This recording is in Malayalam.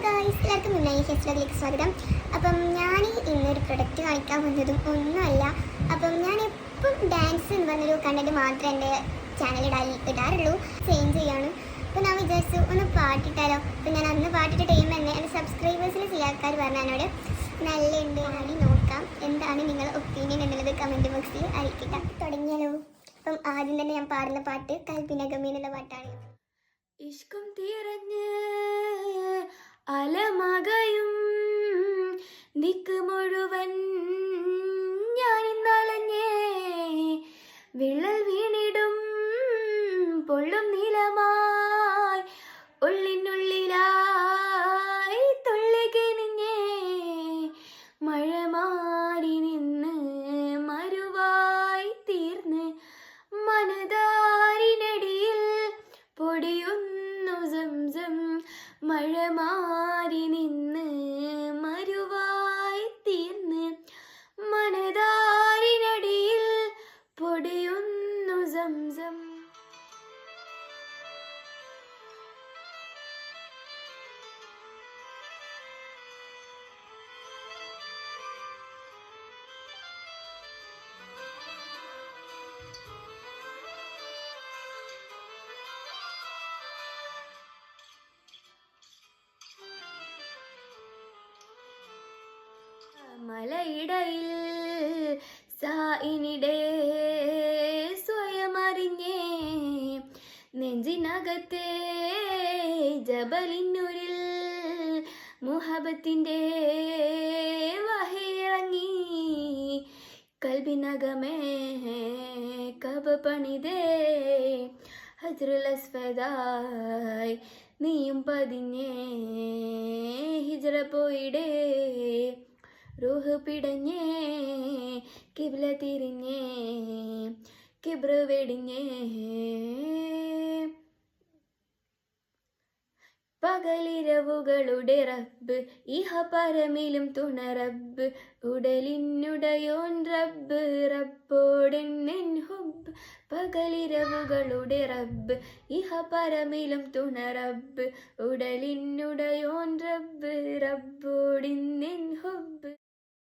ഗായ്സ്, എല്ലാവർക്കും മുന്നായി ഫെസ്റ്റിലേക്ക് സ്വാഗതം. അപ്പം ഞാൻ ഇന്നൊരു പ്രൊഡക്റ്റ് കാണിക്കാൻ വന്നതും ഒന്നുമല്ല. അപ്പം ഞാൻ എപ്പം ഡാൻസ് എന്ന് പറഞ്ഞൊരു കണ്ടന്റ് മാത്രമേ എൻ്റെ ചാനലിൽ ഇടാറുള്ളൂ, ചേഞ്ച് ചെയ്യാണ്. അപ്പോൾ ഞാൻ വിചാരിച്ചു ഒന്ന് പാട്ടിട്ടാലോ. അപ്പോൾ ഞാൻ അന്ന് പാട്ടിട്ട ടൈം തന്നെ എൻ്റെ സബ്സ്ക്രൈബേഴ്സിൽ ചില ആൾക്കാർ പറഞ്ഞു എന്നോട് നല്ലുണ്ട്, ആണി നോക്കാം, എന്താണ് നിങ്ങളുടെ ഒപ്പീനിയൻ എന്നുള്ളത് കമൻറ്റ് ബോക്സിൽ അറിയിക്കുക. തുടങ്ങിയാലോ. അപ്പം ആദ്യം തന്നെ ഞാൻ പാടുന്ന പാട്ട് കൽപ്പിനഗമി എന്നുള്ള പാട്ടാണ്. ഇഷ്കും തിരഞ്ഞ് അലമകയും ദിക്ക് മുഴുവൻ ഞാനിന്നലഞ്ഞേ വിള്ളൽ വീണിടും പൊള്ളും നീലമായി ഉള്ളിനുള്ളിലായി തുള്ളിക്കിനിഞ്ഞേ മഴ മാറി നിന്ന് മരുവായി തീർന്ന് മനതാരിനടിയിൽ പൊടിയുന്നു സംസം മഴ മാറി നിന്ന് മരുവായി തീർന്ന് മനതാരിനടിയിൽ പൊടിയുന്നു സംസം. മലയിടയിൽ സായിനിടെ സ്വയമറിഞ്ഞേ നെഞ്ചിനകത്തെ ജബലിന്നൂരിൽ മുഹബത്തിൻ്റെ വഹിയിറങ്ങി കൽബിനകമേ കബ പണിതേ ഹജ്റുൽ അസ്വദായി നീയും പതിഞ്ഞേ ഹിജ്റ പോയിടേ റൂഹ് പിടഞ്ഞേ കിബ്ല തിരിഞ്ഞേ കിബ്ര വെടിഞ്ഞേ പകലിരവുകളുടെ റബ്ബ് ഇഹ പരമിലും തുണ റബ്ബ് ഉടലിനുടയോൻ റബ്ബ് റബ്ബോടെന്നെൻ ഹുബ്. പകലിരവുകളുടെ റബ്ബ് ഇഹ പരമിലും തുണ റബ്ബ് ഉടലിനുടയോൻ റബ്ബ് റബ്ബോടെന്നെൻ ഹുബ്.